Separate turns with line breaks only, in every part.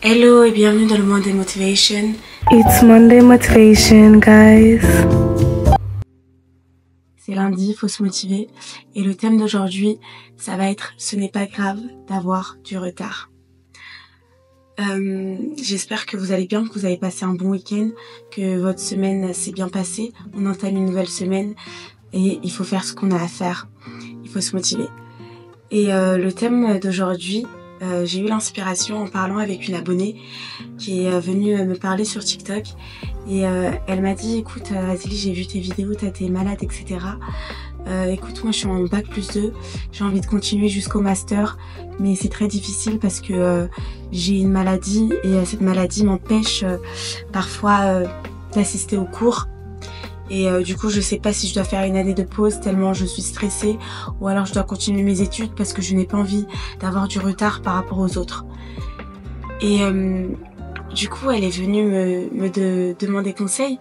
Hello et bienvenue dans le Monday Motivation.
It's Monday Motivation, guys.
C'est lundi, il faut se motiver. Et le thème d'aujourd'hui, ça va être « Ce n'est pas grave d'avoir du retard ». J'espère que vous allez bien, que vous avez passé un bon week-end, que votre semaine s'est bien passée. On entame une nouvelle semaine et il faut faire ce qu'on a à faire. Il faut se motiver. Et le thème d'aujourd'hui, j'ai eu l'inspiration en parlant avec une abonnée qui est venue me parler sur TikTok et elle m'a dit écoute Azélie, j'ai vu tes vidéos, t'as été malade, etc. Écoute, moi je suis en bac plus 2, j'ai envie de continuer jusqu'au master, mais c'est très difficile parce que j'ai une maladie et cette maladie m'empêche parfois d'assister aux cours. Et du coup je sais pas si je dois faire une année de pause tellement je suis stressée, ou alors je dois continuer mes études parce que je n'ai pas envie d'avoir du retard par rapport aux autres. Et du coup elle est venue me demander conseil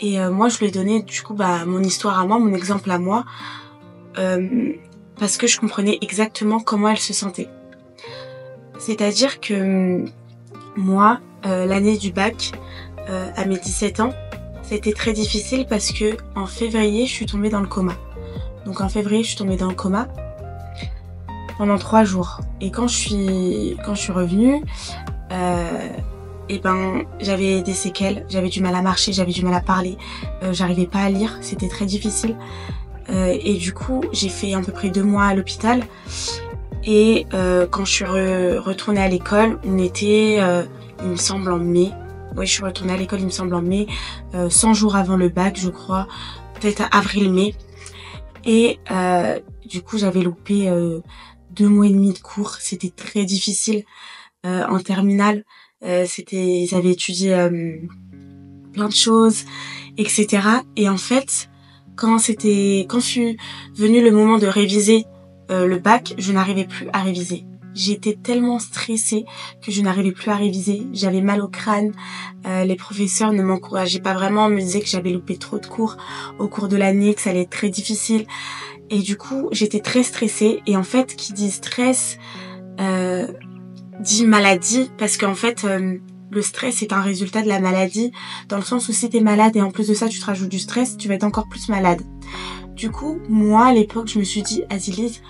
et moi je lui ai donné du coup mon histoire à moi, mon exemple à moi, parce que je comprenais exactement comment elle se sentait. C'est-à-dire que moi l'année du bac à mes 17 ans, c'était très difficile parce que en février, je suis tombée dans le coma. Donc en février, je suis tombée dans le coma pendant 3 jours. Et quand je suis revenue, j'avais des séquelles, j'avais du mal à marcher, j'avais du mal à parler, j'arrivais pas à lire, c'était très difficile. Et du coup, j'ai fait à peu près 2 mois à l'hôpital. Et quand je suis retournée à l'école, on était, il me semble, en mai. Oui, je suis retournée à l'école, il me semble, en mai, 100 jours avant le bac, je crois, peut-être avril-mai. Et du coup, j'avais loupé 2 mois et demi de cours. C'était très difficile en terminale. Ils avaient étudié plein de choses, etc. Et en fait, quand fut venu le moment de réviser le bac, je n'arrivais plus à réviser. J'étais tellement stressée que je n'arrivais plus à réviser. J'avais mal au crâne. Les professeurs ne m'encourageaient pas vraiment. Me disaient que j'avais loupé trop de cours au cours de l'année, que ça allait être très difficile. Et du coup, j'étais très stressée. Et en fait, qui dit stress, dit maladie. Parce qu'en fait, le stress est un résultat de la maladie. Dans le sens où si t'es malade et en plus de ça, tu te rajoutes du stress, tu vas être encore plus malade. Du coup, moi, à l'époque, je me suis dit, Azélie,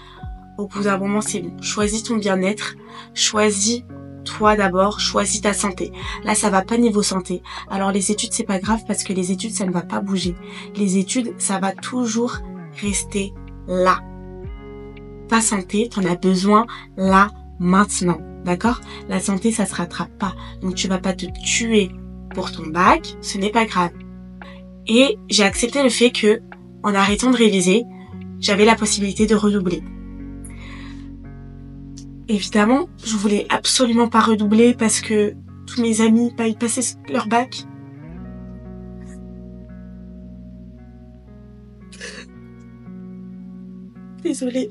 au bout d'un moment, c'est bon. Choisis ton bien-être. Choisis toi d'abord. Choisis ta santé. Là, ça va pas niveau santé. Alors, les études, c'est pas grave parce que les études, ça ne va pas bouger. Les études, ça va toujours rester là. Ta santé, t'en as besoin là, maintenant. D'accord? La santé, ça se rattrape pas. Donc, tu vas pas te tuer pour ton bac. Ce n'est pas grave. Et j'ai accepté le fait que, en arrêtant de réviser, j'avais la possibilité de redoubler. Évidemment, je voulais absolument pas redoubler parce que tous mes amis ils passaient leur bac. Désolée.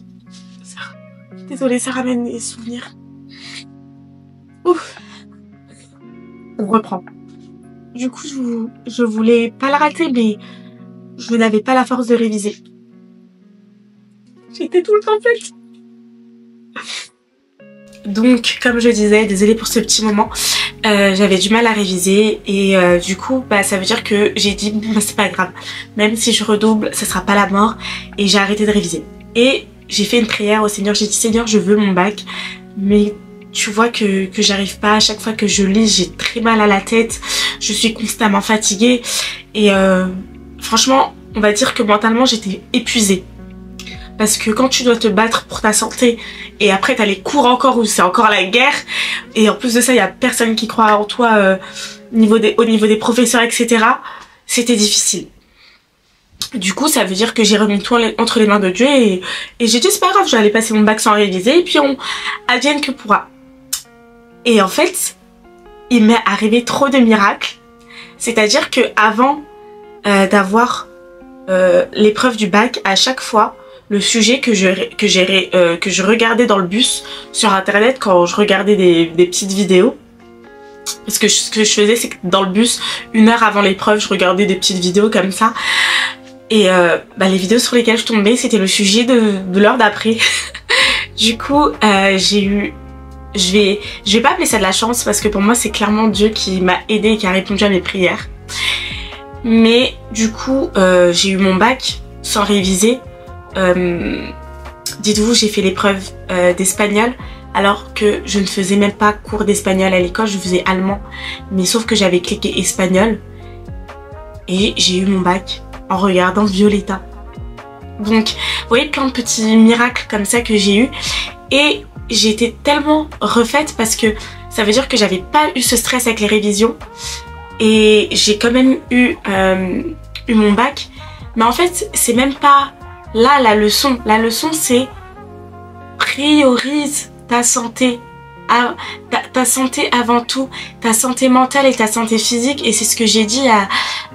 Désolée, ça ramène des souvenirs. Ouf. On reprend. Du coup, je voulais pas la rater, mais je n'avais pas la force de réviser. J'étais tout le temps faite. Donc, comme je disais, désolée pour ce petit moment, j'avais du mal à réviser et du coup, ça veut dire que j'ai dit bon, c'est pas grave, même si je redouble, ça sera pas la mort, et j'ai arrêté de réviser. Et j'ai fait une prière au Seigneur, j'ai dit Seigneur, je veux mon bac, mais tu vois que j'arrive pas. À chaque fois que je lis, j'ai très mal à la tête, je suis constamment fatiguée et franchement, on va dire que mentalement, j'étais épuisée. Parce que quand tu dois te battre pour ta santé et après t'as les cours encore où c'est encore la guerre et en plus de ça il y a personne qui croit en toi au niveau des professeurs, etc. C'était difficile. Du coup ça veut dire que j'ai remis tout entre les mains de Dieu et j'ai dit c'est pas grave, j'allais passer mon bac sans réviser et puis on advienne que pourra. Et en fait il m'est arrivé trop de miracles. C'est-à-dire que avant d'avoir l'épreuve du bac, à chaque fois le sujet que je regardais dans le bus sur internet quand je regardais des petites vidéos, parce que ce que je faisais c'est que dans le bus 1 heure avant l'épreuve je regardais des petites vidéos comme ça et les vidéos sur lesquelles je tombais c'était le sujet de l'heure d'après. Du coup j'ai eu je vais pas appeler ça de la chance parce que pour moi c'est clairement Dieu qui m'a aidé et qui a répondu à mes prières. Mais du coup j'ai eu mon bac sans réviser. Dites-vous, j'ai fait l'épreuve d'espagnol alors que je ne faisais même pas cours d'espagnol à l'école, je faisais allemand. Mais sauf que j'avais cliqué espagnol et j'ai eu mon bac en regardant Violetta. Donc, vous voyez, plein de petits miracles comme ça que j'ai eu. Et j'ai été tellement refaite parce que ça veut dire que j'avais pas eu ce stress avec les révisions. Et j'ai quand même eu mon bac. Mais en fait, c'est même pas là la leçon. La leçon, c'est priorise ta santé. Ta santé avant tout, ta santé mentale et ta santé physique. Et c'est ce que j'ai dit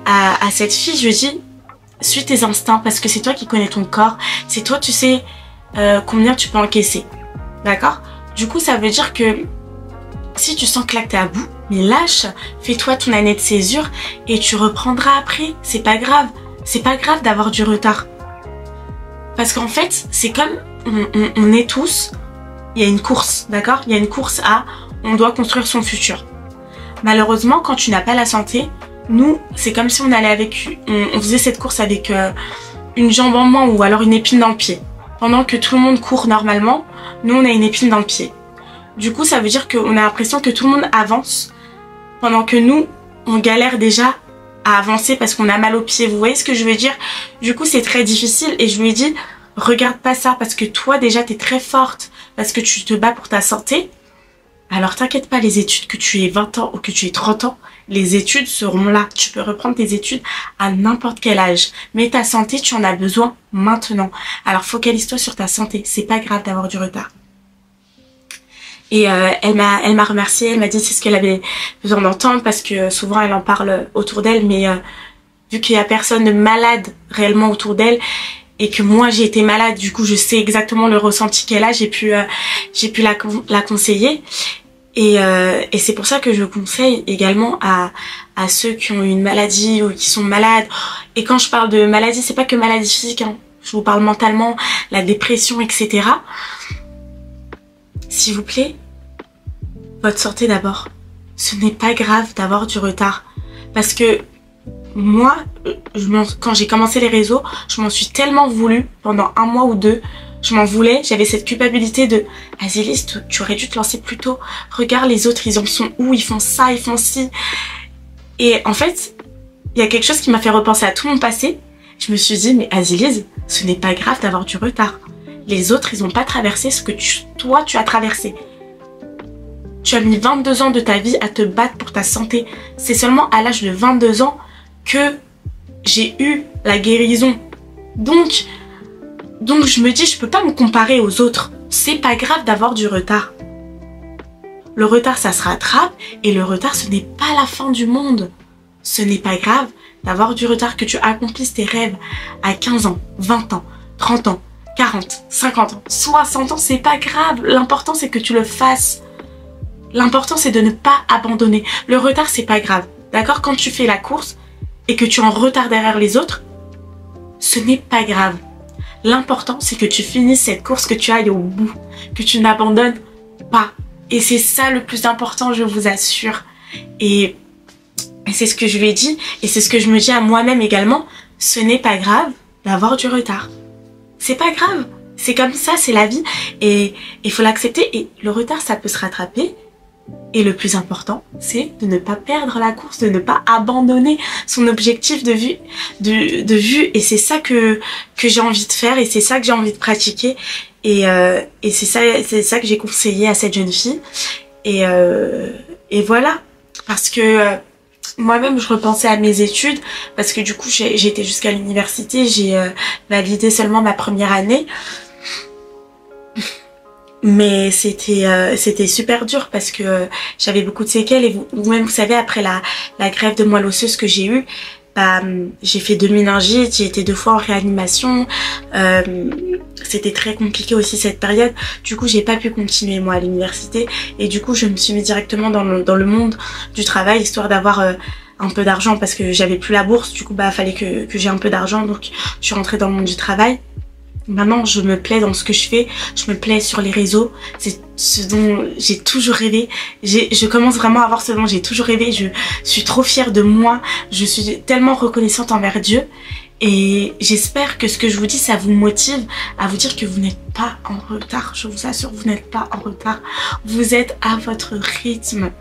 à cette fille. Je lui ai dit, suis tes instincts parce que c'est toi qui connais ton corps. C'est toi, tu sais combien tu peux encaisser. D'accord? Du coup, ça veut dire que si tu sens que là, t'es à bout, mais lâche, fais-toi ton année de césure et tu reprendras après. C'est pas grave. C'est pas grave d'avoir du retard. Parce qu'en fait, c'est comme on est tous, il y a une course, d'accord? Il y a une course à, on doit construire son futur. Malheureusement, quand tu n'as pas la santé, nous, c'est comme si on allait avec, on faisait cette course avec une jambe en moins ou alors une épine dans le pied. Pendant que tout le monde court normalement, nous on a une épine dans le pied. Du coup, ça veut dire qu'on a l'impression que tout le monde avance, pendant que nous, on galère déjà à avancer parce qu'on a mal aux pieds. Vous voyez ce que je veux dire? Du coup, c'est très difficile et je lui ai dit, regarde pas ça parce que toi déjà t'es très forte, parce que tu te bats pour ta santé. Alors t'inquiète pas, les études, que tu aies 20 ans ou que tu aies 30 ans, les études seront là. Tu peux reprendre tes études à n'importe quel âge. Mais ta santé, tu en as besoin maintenant. Alors focalise-toi sur ta santé. C'est pas grave d'avoir du retard. Et elle m'a remerciée, elle m'a dit c'est ce qu'elle avait besoin d'entendre parce que souvent elle en parle autour d'elle, mais vu qu'il y a personne de malade réellement autour d'elle et que moi j'ai été malade, du coup je sais exactement le ressenti qu'elle a, j'ai pu la conseiller. Et c'est pour ça que je conseille également à ceux qui ont une maladie ou qui sont malades. Et quand je parle de maladie, c'est pas que maladie physique, hein. Je vous parle mentalement, la dépression, etc. S'il vous plaît, votre santé d'abord. Ce n'est pas grave d'avoir du retard. Parce que moi, quand j'ai commencé les réseaux, je m'en suis tellement voulu pendant 1 mois ou 2. Je m'en voulais, j'avais cette culpabilité de Azilis, tu aurais dû te lancer plus tôt. Regarde les autres, ils en sont où, ils font ça, ils font ci. Et en fait, il y a quelque chose qui m'a fait repenser à tout mon passé. Je me suis dit, mais Azilis, ce n'est pas grave d'avoir du retard. Les autres, ils n'ont pas traversé ce que toi, tu as traversé. Tu as mis 22 ans de ta vie à te battre pour ta santé. C'est seulement à l'âge de 22 ans que j'ai eu la guérison. Donc je me dis, je peux pas me comparer aux autres. C'est pas grave d'avoir du retard. Le retard, ça se rattrape et le retard, ce n'est pas la fin du monde. Ce n'est pas grave d'avoir du retard, que tu accomplisses tes rêves à 15 ans, 20 ans, 30 ans, 40, 50 ans, 60 ans, c'est pas grave. L'important, c'est que tu le fasses. L'important, c'est de ne pas abandonner. Le retard, c'est pas grave. D'accord? Quand tu fais la course et que tu es en retard derrière les autres, ce n'est pas grave. L'important, c'est que tu finisses cette course, que tu ailles au bout, que tu n'abandonnes pas. Et c'est ça le plus important, je vous assure. Et c'est ce que je lui ai dit, et c'est ce que je me dis à moi-même également. Ce n'est pas grave d'avoir du retard. C'est pas grave. C'est comme ça, c'est la vie. Et il faut l'accepter. Et le retard, ça peut se rattraper. Et le plus important, c'est de ne pas perdre la course, de ne pas abandonner son objectif de vue. Et c'est ça que j'ai envie de faire et c'est ça que j'ai envie de pratiquer. Et c'est ça que j'ai conseillé à cette jeune fille. Et voilà. Parce que moi-même, je repensais à mes études. Parce que du coup, j'ai été jusqu'à l'université. J'ai validé seulement ma première année. Mais c'était super dur parce que j'avais beaucoup de séquelles et vous-même vous savez, après la greffe de moelle osseuse que j'ai eue, bah, j'ai fait 2 méningites, j'ai été 2 fois en réanimation, c'était très compliqué aussi cette période. Du coup j'ai pas pu continuer moi à l'université et du coup je me suis mis directement dans le monde du travail, histoire d'avoir un peu d'argent parce que j'avais plus la bourse. Du coup bah fallait que j'ai un peu d'argent, donc je suis rentrée dans le monde du travail. Maintenant, je me plais dans ce que je fais, je me plais sur les réseaux, c'est ce dont j'ai toujours rêvé. Je commence vraiment à voir ce dont j'ai toujours rêvé, je suis trop fière de moi, je suis tellement reconnaissante envers Dieu. Et j'espère que ce que je vous dis, ça vous motive à vous dire que vous n'êtes pas en retard. Je vous assure, vous n'êtes pas en retard. Vous êtes à votre rythme.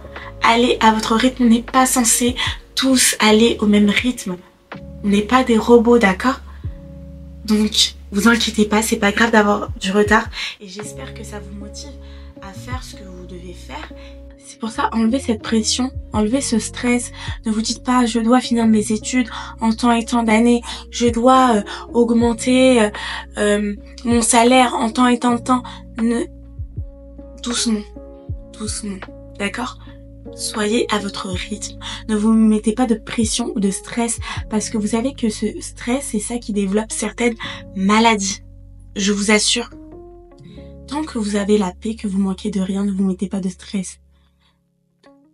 Allez à votre rythme, on n'est pas censé tous aller au même rythme. On n'est pas des robots, d'accord? Donc, vous inquiétez pas, c'est pas grave d'avoir du retard. Et j'espère que ça vous motive à faire ce que vous devez faire. C'est pour ça, enlevez cette pression, enlevez ce stress. Ne vous dites pas, je dois finir mes études en temps et tant d'années. Je dois augmenter mon salaire en temps et tant de temps. Doucement, doucement, d'accord? Soyez à votre rythme. Ne vous mettez pas de pression ou de stress parce que vous savez que ce stress, c'est ça qui développe certaines maladies. Je vous assure. Tant que vous avez la paix, que vous manquez de rien, ne vous mettez pas de stress.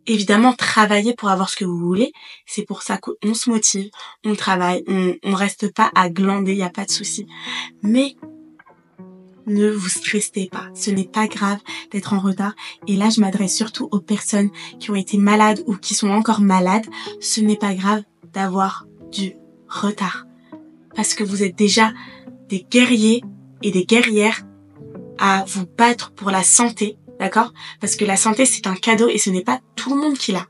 Évidemment, travaillez pour avoir ce que vous voulez. C'est pour ça qu'on se motive, on travaille, on reste pas à glander, il n'y a pas de souci. Mais ne vous stressez pas. Ce n'est pas grave d'être en retard. Et là, je m'adresse surtout aux personnes qui ont été malades ou qui sont encore malades. Ce n'est pas grave d'avoir du retard. Parce que vous êtes déjà des guerriers et des guerrières à vous battre pour la santé. D'accord? Parce que la santé, c'est un cadeau et ce n'est pas tout le monde qui l'a.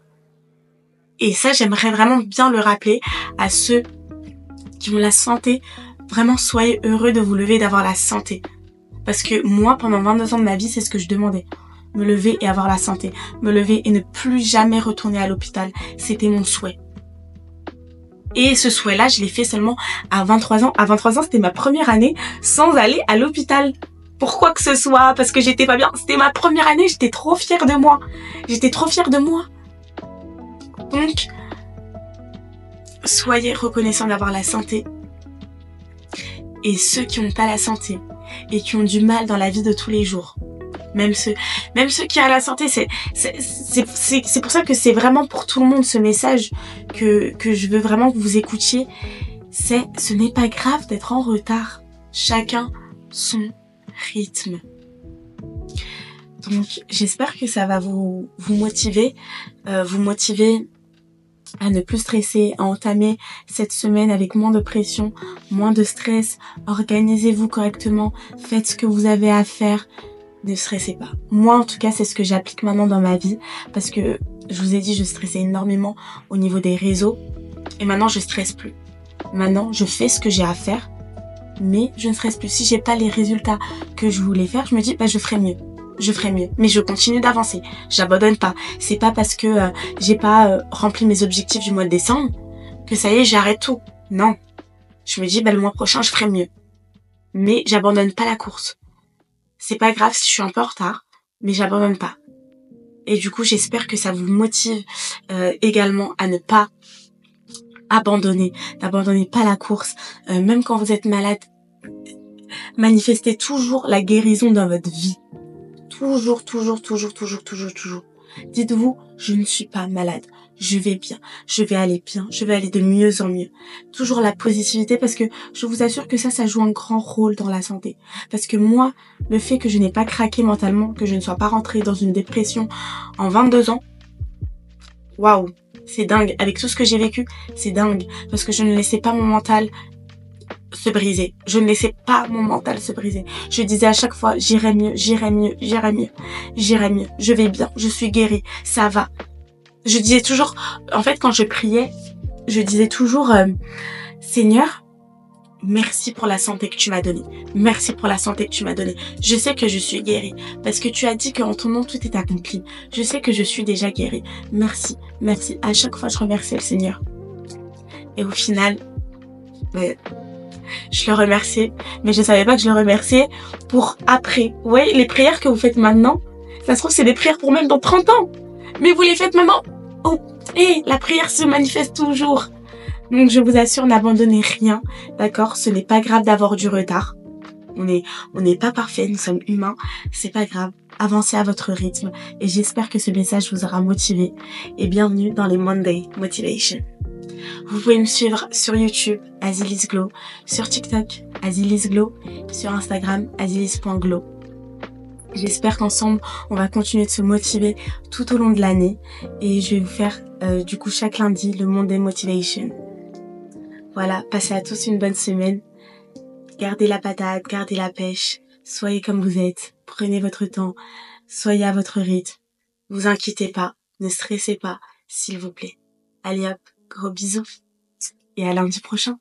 Et ça, j'aimerais vraiment bien le rappeler à ceux qui ont la santé. Vraiment, soyez heureux de vous lever et d'avoir la santé. Parce que moi, pendant 22 ans de ma vie, c'est ce que je demandais. Me lever et avoir la santé. Me lever et ne plus jamais retourner à l'hôpital. C'était mon souhait. Et ce souhait-là, je l'ai fait seulement à 23 ans. À 23 ans, c'était ma première année sans aller à l'hôpital. Pourquoi que ce soit, parce que j'étais pas bien. C'était ma première année, j'étais trop fière de moi. J'étais trop fière de moi. Donc, soyez reconnaissants d'avoir la santé. Et ceux qui n'ont pas la santé et qui ont du mal dans la vie de tous les jours, même ceux qui ont la santé, c'est pour ça que c'est vraiment pour tout le monde ce message que je veux vraiment que vous écoutiez. Ce n'est pas grave d'être en retard. Chacun son rythme. Donc j'espère que ça va vous motiver, à ne plus stresser, à entamer cette semaine avec moins de pression, moins de stress. Organisez-vous correctement, faites ce que vous avez à faire, ne stressez pas. Moi en tout cas c'est ce que j'applique maintenant dans ma vie parce que je vous ai dit je stressais énormément au niveau des réseaux et maintenant je stresse plus. Maintenant je fais ce que j'ai à faire mais je ne stresse plus. Si j'ai pas les résultats que je voulais faire, je me dis je ferai mieux. Mais je continue d'avancer. J'abandonne pas. C'est pas parce que j'ai pas rempli mes objectifs du mois de décembre que ça y est, j'arrête tout. Non. Je me dis le mois prochain, je ferai mieux. Mais j'abandonne pas la course. C'est pas grave si je suis un peu en retard, mais j'abandonne pas. Et du coup, j'espère que ça vous motive également à ne pas abandonner, n'abandonnez pas la course, même quand vous êtes malade, manifestez toujours la guérison dans votre vie. Toujours. Dites-vous, je ne suis pas malade, je vais bien, je vais aller bien, je vais aller de mieux en mieux. Toujours la positivité parce que je vous assure que ça joue un grand rôle dans la santé. Parce que moi, le fait que je n'ai pas craqué mentalement, que je ne sois pas rentrée dans une dépression en 22 ans, waouh, c'est dingue. Avec tout ce que j'ai vécu, c'est dingue. Parce que je ne laissais pas mon mental se briser. Je ne laissais pas mon mental se briser. Je disais à chaque fois, j'irai mieux. Je vais bien, je suis guérie, ça va. Je disais toujours, en fait, quand je priais, je disais toujours, Seigneur, merci pour la santé que tu m'as donnée. Merci pour la santé que tu m'as donnée. Je sais que je suis guérie. Parce que tu as dit qu'en ton nom, tout est accompli. Je sais que je suis déjà guérie. Merci. À chaque fois, je remerciais le Seigneur. Et au final, je le remerciais. Mais je savais pas que je le remerciais pour après. Ouais, les prières que vous faites maintenant, ça se trouve, c'est des prières pour même dans 30 ans. Mais vous les faites maintenant. Oh, et la prière se manifeste toujours. Donc je vous assure, n'abandonnez rien, d'accord? Ce n'est pas grave d'avoir du retard. On n'est pas parfait, nous sommes humains, c'est pas grave. Avancez à votre rythme et j'espère que ce message vous aura motivé. Et bienvenue dans les Monday Motivation. Vous pouvez me suivre sur YouTube, azilisglow, sur TikTok, azilisglow, sur Instagram, azilis.glow. J'espère qu'ensemble, on va continuer de se motiver tout au long de l'année. Et je vais vous faire, du coup, chaque lundi, le Monday Motivation. Voilà, passez à tous une bonne semaine. Gardez la patate, gardez la pêche. Soyez comme vous êtes. Prenez votre temps. Soyez à votre rythme. Vous inquiétez pas. Ne stressez pas, s'il vous plaît. Allez hop, gros bisous. Et à lundi prochain.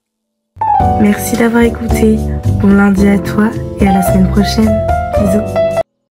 Merci d'avoir écouté. Bon lundi à toi et à la semaine prochaine. Bisous.